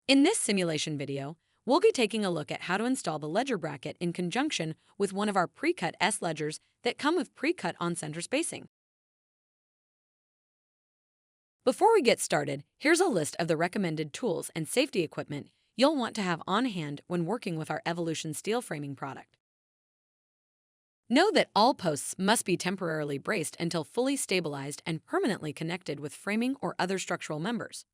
In this simulation video, we'll be taking a look at how to install the ledger bracket in conjunction with one of our pre-cut S-ledgers that come with pre-cut on-center spacing. Before we get started, here's a list of the recommended tools and safety equipment you'll want to have on hand when working with our Evolution steel framing product. Know that all posts must be temporarily braced until fully stabilized and permanently connected with framing or other structural members.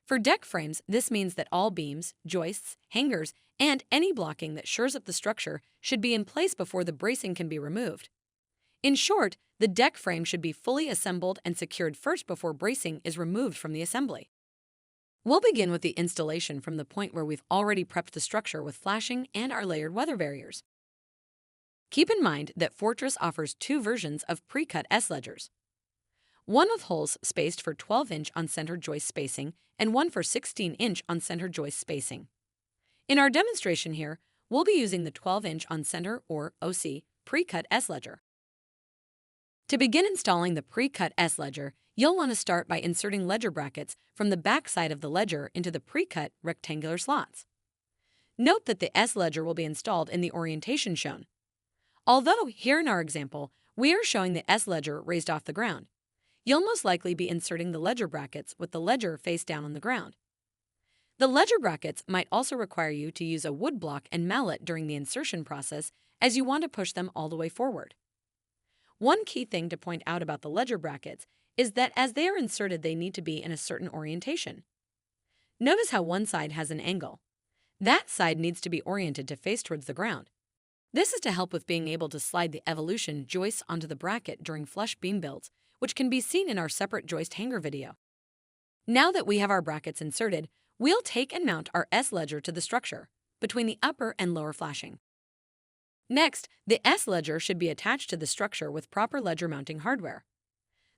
For deck frames, this means that all beams, joists, hangers, and any blocking that shores up the structure should be in place before the bracing can be removed. In short, the deck frame should be fully assembled and secured first before bracing is removed from the assembly. We'll begin with the installation from the point where we've already prepped the structure with flashing and our layered weather barriers. Keep in mind that Fortress offers two versions of pre-cut S-ledgers. One with holes spaced for 12-inch on-center joist spacing and one for 16-inch on-center joist spacing. In our demonstration here, we'll be using the 12-inch on-center or OC pre-cut S-ledger. To begin installing the pre-cut S-ledger, you'll want to start by inserting ledger brackets from the back side of the ledger into the pre-cut rectangular slots. Note that the S-ledger will be installed in the orientation shown. Although here in our example, we are showing the S-ledger raised off the ground, you'll most likely be inserting the ledger brackets with the ledger face down on the ground. The ledger brackets might also require you to use a wood block and mallet during the insertion process as you want to push them all the way forward. One key thing to point out about the ledger brackets is that as they are inserted, they need to be in a certain orientation. Notice how one side has an angle. That side needs to be oriented to face towards the ground. This is to help with being able to slide the Evolution joists onto the bracket during flush beam builds, which can be seen in our separate joist hanger video. Now that we have our brackets inserted, we'll take and mount our S-ledger to the structure, between the upper and lower flashing. Next, the S-ledger should be attached to the structure with proper ledger mounting hardware.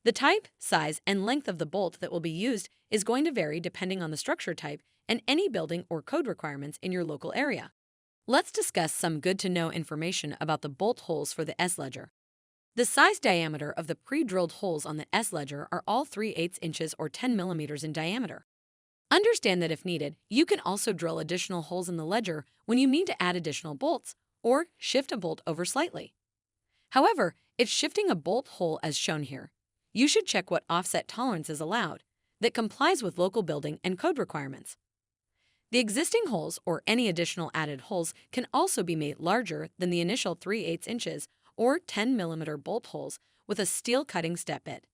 The type, size, and length of the bolt that will be used is going to vary depending on the structure type and any building or code requirements in your local area. Let's discuss some good-to-know information about the bolt holes for the S-ledger. The size diameter of the pre-drilled holes on the S-ledger are all 3/8 inches or 10 millimeters in diameter. Understand that if needed, you can also drill additional holes in the ledger when you need to add additional bolts or shift a bolt over slightly. However, if shifting a bolt hole as shown here, you should check what offset tolerance is allowed that complies with local building and code requirements. The existing holes or any additional added holes can also be made larger than the initial 3/8 inches or 10 millimeter bolt holes with a steel cutting step bit.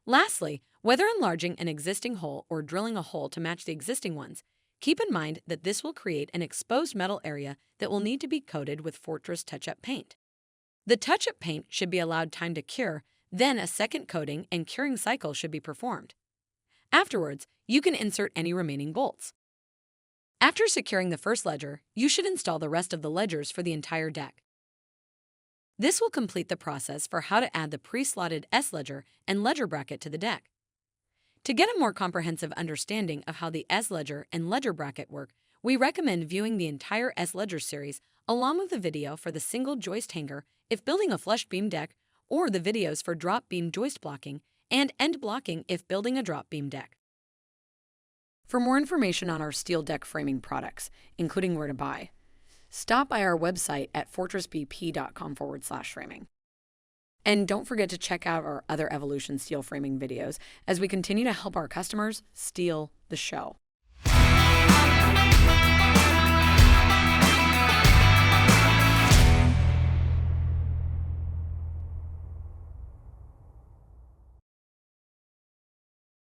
Lastly, whether enlarging an existing hole or drilling a hole to match the existing ones, keep in mind that this will create an exposed metal area that will need to be coated with Fortress touch-up paint. The touch-up paint should be allowed time to cure, then a second coating and curing cycle should be performed. Afterwards, you can insert any remaining bolts. After securing the first ledger, you should install the rest of the ledgers for the entire deck. This will complete the process for how to add the pre-slotted S-ledger and ledger bracket to the deck. To get a more comprehensive understanding of how the S-ledger and ledger bracket work, we recommend viewing the entire S-ledger series along with the video for the single joist hanger if building a flush beam deck, or the videos for drop beam joist blocking and end blocking if building a drop beam deck. For more information on our steel deck framing products, including where to buy, stop by our website at fortressbp.com/framing. And don't forget to check out our other Evolution steel framing videos as we continue to help our customers steal the show.